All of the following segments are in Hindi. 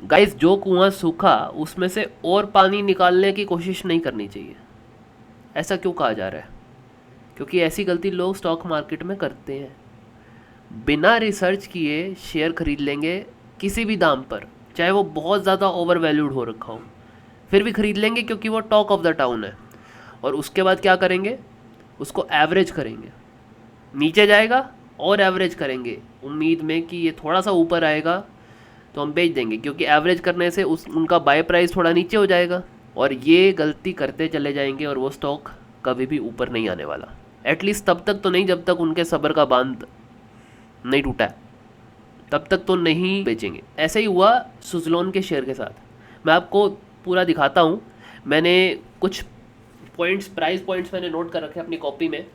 गाइस, जो कुआं सूखा उसमें से और पानी निकालने की कोशिश नहीं करनी चाहिए। ऐसा क्यों कहा जा रहा है? क्योंकि ऐसी गलती लोग स्टॉक मार्केट में करते हैं। बिना रिसर्च किए शेयर खरीद लेंगे किसी भी दाम पर, चाहे वो बहुत ज़्यादा ओवर वैल्यूड हो रखा हो, फिर भी खरीद लेंगे क्योंकि वो टॉक ऑफ द टाउन है। और उसके बाद क्या करेंगे? उसको एवरेज करेंगे, नीचे जाएगा और एवरेज करेंगे उम्मीद में कि ये थोड़ा सा ऊपर आएगा तो हम बेच देंगे, क्योंकि एवरेज करने से उनका बाय प्राइस थोड़ा नीचे हो जाएगा। और ये गलती करते चले जाएंगे और वो स्टॉक कभी भी ऊपर नहीं आने वाला। एटलीस्ट तब तक तो नहीं जब तक उनके सब्र का बांध नहीं टूटा है, तब तक तो नहीं बेचेंगे। ऐसे ही हुआ सुजलॉन के शेयर के साथ। मैं आपको पूरा दिखाता हूँ। मैंने कुछ पॉइंट्स, प्राइस पॉइंट्स मैंने नोट कर रखे अपनी कॉपी में।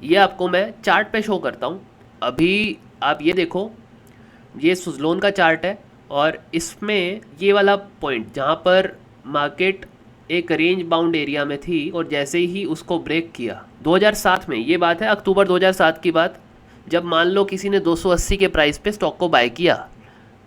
ये आपको मैं चार्ट पे शो करता हूँ। अभी आप ये देखो, ये सुजलॉन का चार्ट है और इसमें ये वाला पॉइंट जहाँ पर मार्केट एक रेंज बाउंड एरिया में थी और जैसे ही उसको ब्रेक किया 2007 में, ये बात है अक्टूबर 2007 की बात, जब मान लो किसी ने 280 के प्राइस पे स्टॉक को बाय किया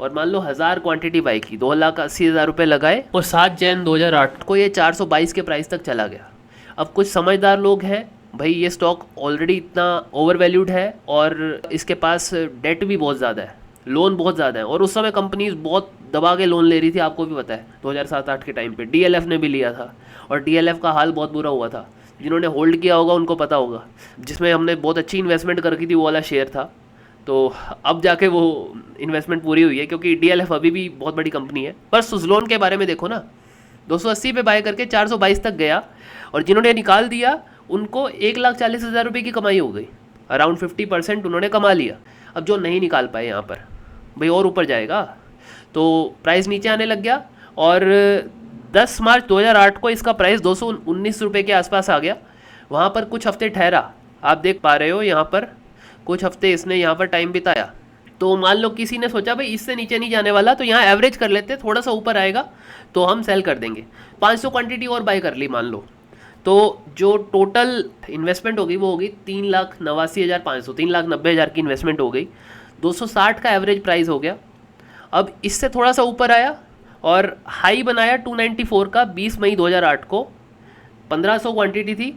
और मान लो 1000 क्वांटिटी बाय की, 2,80,000 रुपये लगाए और 7 जनवरी 2008 को ये 422 के प्राइस तक चला गया। अब कुछ समझदार लोग हैं, भाई ये स्टॉक ऑलरेडी इतना ओवर वैल्यूड है और इसके पास डेट भी बहुत ज़्यादा है, लोन बहुत ज़्यादा है, और उस समय कंपनीज बहुत दबा के लोन ले रही थी, आपको भी पता है 2007-8 के टाइम पे डीएलएफ ने भी लिया था और डीएलएफ का हाल बहुत बुरा हुआ था। जिन्होंने होल्ड किया होगा उनको पता होगा, जिसमें हमने बहुत अच्छी इन्वेस्टमेंट कर रखी थी वो वाला शेयर था। तो अब जाके वो इन्वेस्टमेंट पूरी हुई है, क्योंकि डीएलएफ अभी भी बहुत बड़ी कंपनी है। पर सुजलॉन के बारे में देखो ना, 280 पे बाय करके 422 तक गया और जिन्होंने निकाल दिया उनको 1,40,000 रुपये की कमाई हो गई। अराउंड 50% उन्होंने कमा लिया। अब जो नहीं निकाल पाए यहाँ पर, भाई और ऊपर जाएगा तो प्राइस नीचे आने लग गया और 10 मार्च 2008 को इसका प्राइस 219 रुपये के आसपास आ गया। वहाँ पर कुछ हफ्ते ठहरा, आप देख पा रहे हो यहाँ पर कुछ हफ्ते इसने यहाँ पर टाइम बिताया। तो मान लो किसी ने सोचा भाई इससे नीचे नहीं जाने वाला तो यहाँ एवरेज कर लेते, थोड़ा सा ऊपर आएगा तो हम सेल कर देंगे। 500 क्वांटिटी और बाय कर ली मान लो, तो जो टोटल इन्वेस्टमेंट होगी वो होगी 3,89,500, 3,90,000 की इन्वेस्टमेंट हो गई। 260 का एवरेज प्राइस हो गया। अब इससे थोड़ा सा ऊपर आया और हाई बनाया 294 का 20 मई 2008 को। 1500 क्वांटिटी थी,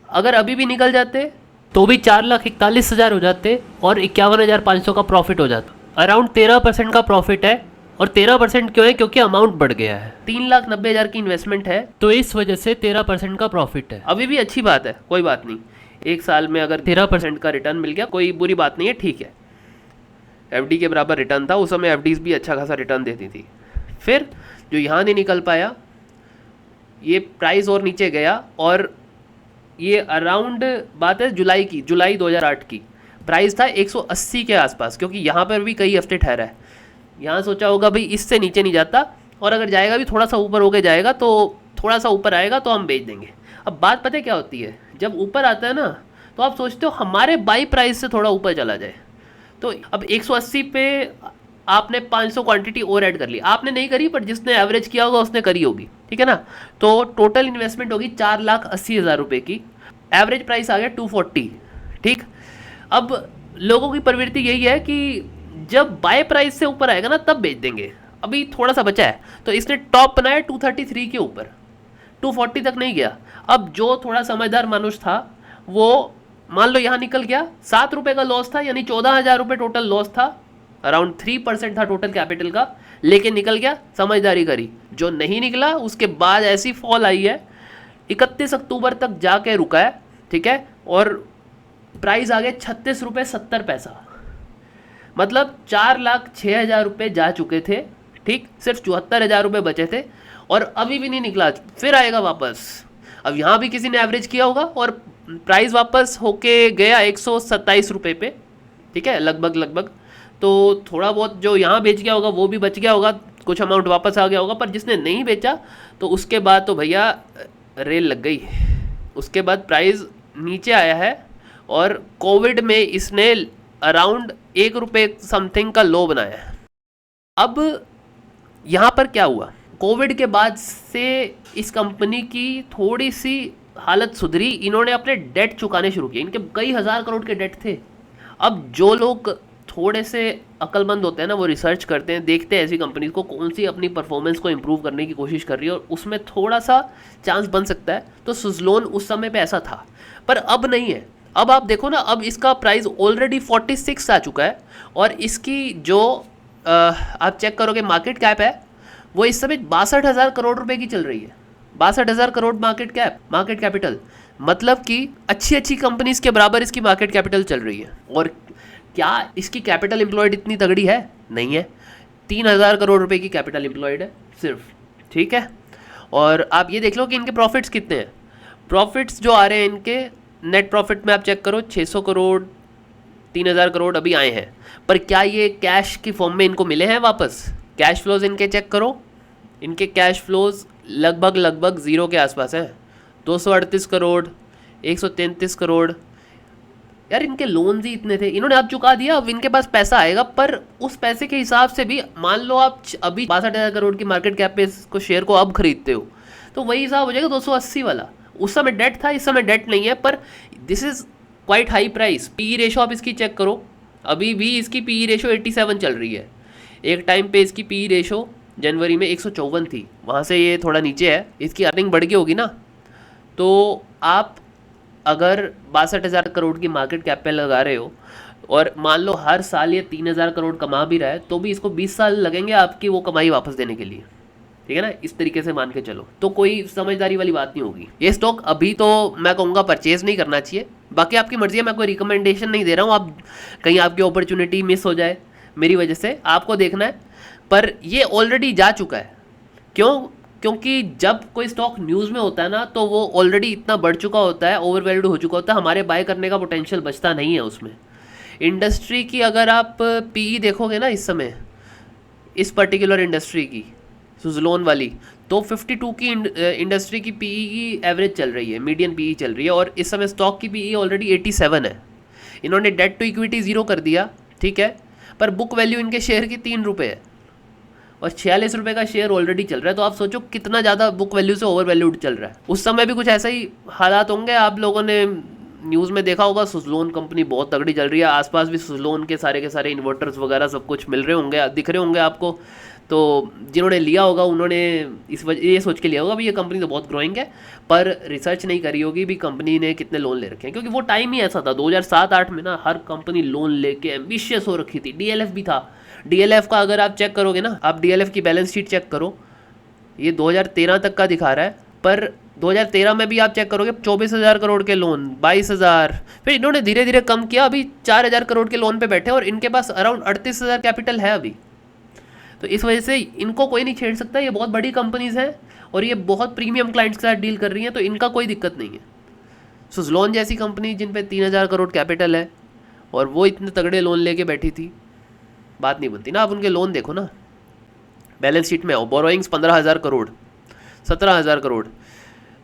अगर अभी भी निकल जाते तो भी 4,41,000 हो जाते और 51,500 का प्रॉफिट हो जाता। अराउंड 13% का प्रॉफिट है। और 13% क्यों है? क्योंकि अमाउंट बढ़ गया है। 3,90,000 की इन्वेस्टमेंट है तो इस वजह से 13% का प्रॉफिट है। अभी भी अच्छी बात है, कोई बात नहीं। एक साल में अगर 13% का रिटर्न मिल गया कोई बुरी बात नहीं है, ठीक है। एफडी के बराबर रिटर्न था उस समय, एफडीज भी अच्छा खासा रिटर्न देती थी। फिर जो यहाँ नहीं निकल पाया, ये प्राइस और नीचे गया और ये अराउंड बात है जुलाई की, जुलाई 2008 की। प्राइस था 180 के आसपास, क्योंकि यहाँ पर भी कई हफ्ते ठहरा है। यहाँ सोचा होगा भाई इससे नीचे नहीं जाता और अगर जाएगा भी थोड़ा सा ऊपर होके जाएगा, तो थोड़ा सा ऊपर आएगा तो हम बेच देंगे। अब बात पता है क्या होती है, जब ऊपर आता है ना तो आप सोचते हो हमारे बाई प्राइस से थोड़ा ऊपर चला जाए। तो अब 180 पे आपने 500 क्वांटिटी और ऐड कर ली, आपने नहीं करी पर जिसने एवरेज किया होगा उसने करी होगी, ठीक है ना। तो टोटल इन्वेस्टमेंट होगी 4,80,000 रुपये की। एवरेज प्राइस आ गया 240, ठीक। अब लोगों की प्रवृत्ति यही है कि जब बाय प्राइस से ऊपर आएगा ना तब बेच देंगे। अभी थोड़ा सा बचा है तो इसने टॉप बनाया 233 के ऊपर, 240 तक नहीं गया। अब जो थोड़ा समझदार मनुष्य था वो मान लो यहाँ निकल गया, 7 रुपये का लॉस था, यानी 14,000 रुपये टोटल लॉस था। अराउंड 3% था टोटल कैपिटल का, लेकिन निकल गया, समझदारी करी। जो नहीं निकला उसके बाद ऐसी फॉल आई है, 31 अक्टूबर तक जाके रुका है, ठीक है। और प्राइस आ गया 36 रुपये 70 पैसा, मतलब 4,06,000 रुपये जा चुके थे, ठीक। सिर्फ 74,000 रुपये बचे थे और अभी भी नहीं निकला, फिर आएगा वापस। अब यहाँ भी किसी ने एवरेज किया होगा और प्राइस वापस होके गया 127 रुपये पे, ठीक है, लगभग। तो थोड़ा बहुत जो यहाँ बेच गया होगा वो भी बच गया होगा, कुछ अमाउंट वापस आ गया होगा। पर जिसने नहीं बेचा तो उसके बाद तो भैया रेल लग गई। उसके बाद प्राइस नीचे आया है और कोविड में इसने अराउंड 1 रुपये समथिंग का लो बनाया है। अब यहाँ पर क्या हुआ, कोविड के बाद से इस कंपनी की थोड़ी सी हालत सुधरी। इन्होंने अपने डेट चुकाने शुरू किए, इनके कई हज़ार करोड़ के डेट थे। अब जो लोग थोड़े से अक्लमंद होते हैं ना, वो रिसर्च करते हैं, देखते हैं ऐसी कंपनीज को कौन सी अपनी परफॉर्मेंस को इम्प्रूव करने की कोशिश कर रही है और उसमें थोड़ा सा चांस बन सकता है। तो सुजलोन उस समय पे ऐसा था, पर अब नहीं है। अब आप देखो ना, अब इसका प्राइस ऑलरेडी 46 आ चुका है और इसकी जो आप चेक करोगे मार्केट कैप है वो इस समय 62,000 करोड़ रुपए की चल रही है। 62,000 करोड़ मार्केट कैपिटल, मतलब कि अच्छी अच्छी कंपनीज के बराबर इसकी मार्केट कैपिटल चल रही है। और क्या इसकी कैपिटल एम्प्लॉयड इतनी तगड़ी है? नहीं है। 3,000 करोड़ रुपए की कैपिटल एम्प्लॉयड है सिर्फ, ठीक है। और आप ये देख लो कि इनके प्रॉफिट्स कितने हैं। प्रॉफिट्स जो आ रहे हैं इनके, नेट प्रॉफिट में आप चेक करो 600 करोड़ 3,000 करोड़ अभी आए हैं, पर क्या ये कैश की फॉर्म में इनको मिले हैं वापस? कैश फ्लोज इनके चेक करो, इनके कैश फ्लोज लगभग ज़ीरो के आसपास हैं। 238 करोड़ 133 करोड़। यार इनके लोन्स ही इतने थे, इन्होंने अब चुका दिया, अब इनके पास पैसा आएगा, पर उस पैसे के हिसाब से भी मान लो आप अभी 62,000 करोड़ की मार्केट कैप पे इसको शेयर को अब खरीदते हो तो वही हिसाब हो जाएगा 280 वाला। उस समय डेट था, इस समय डेट नहीं है, पर this is quite high price. P ratio आप इसकी चेक करो, अभी भी इसकी पी रेशो 87 चल रही है। एक टाइम पे इसकी पी रेशो जनवरी में 154 थी, वहाँ से ये थोड़ा नीचे है। इसकी अर्निंग बढ़ गई होगी ना, तो आप अगर 62,000 करोड़ की मार्केट कैप पे लगा रहे हो और मान लो हर साल ये 3,000 करोड़ कमा भी रहा है, तो भी इसको 20 साल लगेंगे आपकी वो कमाई वापस देने के लिए, ठीक है ना। इस तरीके से मान के चलो तो कोई समझदारी वाली बात नहीं होगी। ये स्टॉक अभी तो मैं कहूँगा परचेज नहीं करना चाहिए, बाकी आपकी मर्जी है, मैं कोई रिकमेंडेशन नहीं दे रहा हूँ। आप कहीं आपकी अपॉर्चुनिटी मिस हो जाए मेरी वजह से, आपको देखना है। पर ये ऑलरेडी जा चुका है। क्योंकि जब कोई स्टॉक न्यूज़ में होता है ना, तो वो ऑलरेडी इतना बढ़ चुका होता है, ओवरवैल्यूड हो चुका होता है, हमारे बाय करने का पोटेंशियल बचता नहीं है उसमें। इंडस्ट्री की अगर आप पीई देखोगे ना इस समय, इस पर्टिकुलर इंडस्ट्री की सुजलोन वाली, तो 52 की इंडस्ट्री की पीई की एवरेज चल रही है, मीडियन पीई चल रही है, और इस समय स्टॉक की पीई ऑलरेडी 87 है। इन्होंने डेट टू इक्विटी 0 कर दिया, ठीक है, पर बुक वैल्यू इनके शेयर की 3 रुपये है और 46 रुपये का शेयर ऑलरेडी चल रहा है। तो आप सोचो कितना ज़्यादा बुक वैल्यू से ओवर वैल्यूड चल रहा है। उस समय भी कुछ ऐसा ही हालात होंगे, आप लोगों ने न्यूज़ में देखा होगा। सुजलोन कंपनी बहुत तगड़ी चल रही है, आसपास भी सुजलोन के सारे इन्वर्टर्स वगैरह सब कुछ मिल रहे होंगे, दिख रहे होंगे आपको। तो जिन्होंने लिया होगा उन्होंने इस वजह ये सोच के लिया होगा भी ये कंपनी तो बहुत ग्रोइंग है, पर रिसर्च नहीं करी होगी भी कंपनी ने कितने लोन ले रखे हैं, क्योंकि वो टाइम ही ऐसा था 2007-8 में ना, हर कंपनी लोन लेके एम्बिशियस हो रखी थी। डीएलएफ भी था। डीएलएफ का अगर आप चेक करोगे ना, आप डीएलएफ की बैलेंस शीट चेक करो, ये 2013 तक का दिखा रहा है, पर 2013 में भी आप चेक करोगे 24,000 करोड़ के लोन, 22,000, फिर इन्होंने धीरे धीरे कम किया, अभी 4,000 करोड़ के लोन पे बैठे और इनके पास अराउंड 38,000 कैपिटल है अभी। तो इस वजह से इनको कोई नहीं छेड़ सकता, ये बहुत बड़ी कंपनीज हैं और ये बहुत प्रीमियम क्लाइंट्स के साथ डील कर रही हैं, तो इनका कोई दिक्कत नहीं है। सुजलोन जैसी कंपनी जिन पे 3,000 करोड़ कैपिटल है और वो इतने तगड़े लोन लेके बैठी थी, बात नहीं बनती ना। आप उनके लोन देखो ना, बैलेंस शीट में आओ, बोरोइंग्स 15,000 करोड़ 17,000 करोड़।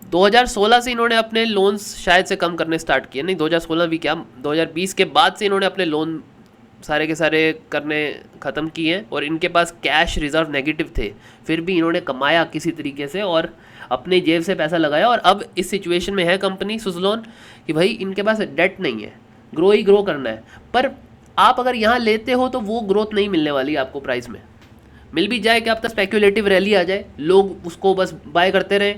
2016 से इन्होंने अपने लोन्स शायद से कम करने स्टार्ट किए, नहीं 2016 भी क्या, 2020 के बाद से इन्होंने अपने लोन सारे के सारे करने ख़त्म किए हैं और इनके पास कैश रिजर्व नेगेटिव थे, फिर भी इन्होंने कमाया किसी तरीके से और अपने जेब से पैसा लगाया, और अब इस सिचुएशन में है कंपनी सुजलोन कि भाई इनके पास डेट नहीं है, ग्रो करना है। पर आप अगर यहाँ लेते हो तो वो ग्रोथ नहीं मिलने वाली आपको प्राइस में। मिल भी जाए कि आप तक स्पेक्यूलेटिव रैली आ जाए, लोग उसको बस बाय करते रहे,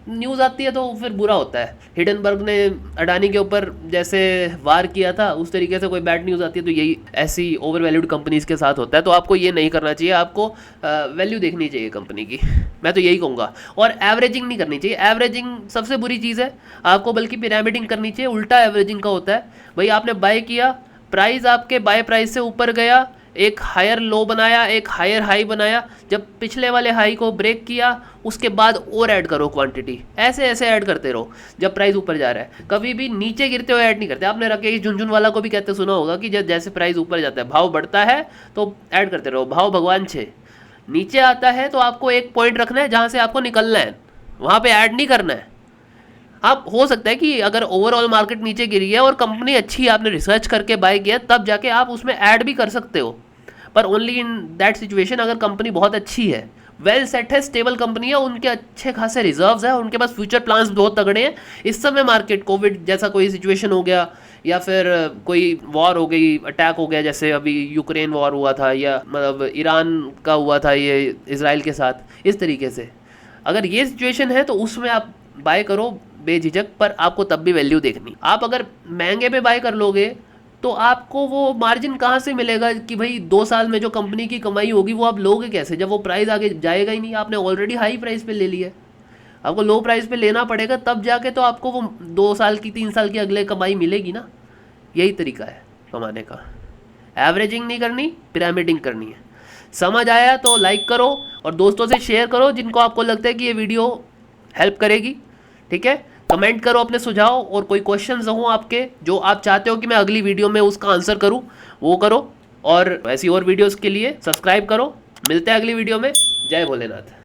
न्यूज़ आती है तो फिर बुरा होता है। हिडनबर्ग ने अडानी के ऊपर जैसे वार किया था, उस तरीके से कोई बैड न्यूज़ आती है तो यही ऐसी ओवर वैल्यूड कंपनीज़ के साथ होता है। तो आपको ये नहीं करना चाहिए, आपको वैल्यू देखनी चाहिए कंपनी की, मैं तो यही कहूँगा। और एवरेजिंग नहीं करनी चाहिए, एवरेजिंग सबसे बुरी चीज़ है आपको, बल्कि पिरामिडिंग करनी चाहिए। उल्टा एवरेजिंग का होता है, भाई आपने बाय किया, प्राइस आपके बाय प्राइस से ऊपर गया, एक हायर लो बनाया, एक हायर हाई बनाया, जब पिछले वाले हाई को ब्रेक किया उसके बाद और ऐड करो क्वांटिटी, ऐसे ऐसे ऐड करते रहो जब प्राइस ऊपर जा रहा है। कभी भी नीचे गिरते हुए ऐड नहीं करते। आपने राकेश झुनझुनवाला को भी कहते सुना होगा कि जब जैसे प्राइस ऊपर जाता है, भाव बढ़ता है तो ऐड करते रहो, भाव भगवान छे। नीचे आता है तो आपको एक पॉइंट रखना है जहाँ से आपको निकलना है, वहाँ पर ऐड नहीं करना है। आप हो सकता है कि अगर ओवरऑल मार्केट नीचे गिरी है और कंपनी अच्छी है, आपने रिसर्च करके बाय किया, तब जाके आप उसमें ऐड भी कर सकते हो, पर ओनली इन दैट सिचुएशन अगर कंपनी बहुत अच्छी है, वेल सेट है, स्टेबल कंपनी है, उनके अच्छे खासे रिजर्व्स है, उनके पास फ्यूचर प्लान्स बहुत तगड़े हैं। इस समय मार्केट कोविड जैसा कोई सिचुएशन हो गया या फिर कोई वॉर हो गई, अटैक हो गया, जैसे अभी यूक्रेन वॉर हुआ था या मतलब ईरान का हुआ था ये इसराइल के साथ, इस तरीके से अगर ये सिचुएशन है तो उसमें आप बाय करो बेझिझक, पर आपको तब भी वैल्यू देखनी। आप अगर महंगे पे बाय कर लोगे तो आपको वो मार्जिन कहाँ से मिलेगा कि भाई 2 साल में जो कंपनी की कमाई होगी वो आप लोगे कैसे, जब वो प्राइस आगे जाएगा ही नहीं। आपने ऑलरेडी हाई प्राइस पे ले लिया है, आपको लो प्राइस पे लेना पड़ेगा, तब जाके तो आपको वो 2 साल की 3 साल की अगले कमाई मिलेगी ना। यही तरीका है कमाने का, एवरेजिंग नहीं करनी, पिरामिडिंग करनी है। समझ आया तो लाइक करो और दोस्तों से शेयर करो जिनको आपको लगता है कि ये वीडियो हेल्प करेगी। ठीक है, कमेंट करो अपने सुझाव और कोई क्वेश्चंस हो आपके जो आप चाहते हो कि मैं अगली वीडियो में उसका आंसर करूं, वो करो। और ऐसी और वीडियोस के लिए सब्सक्राइब करो। मिलते हैं अगली वीडियो में। जय भोलेनाथ।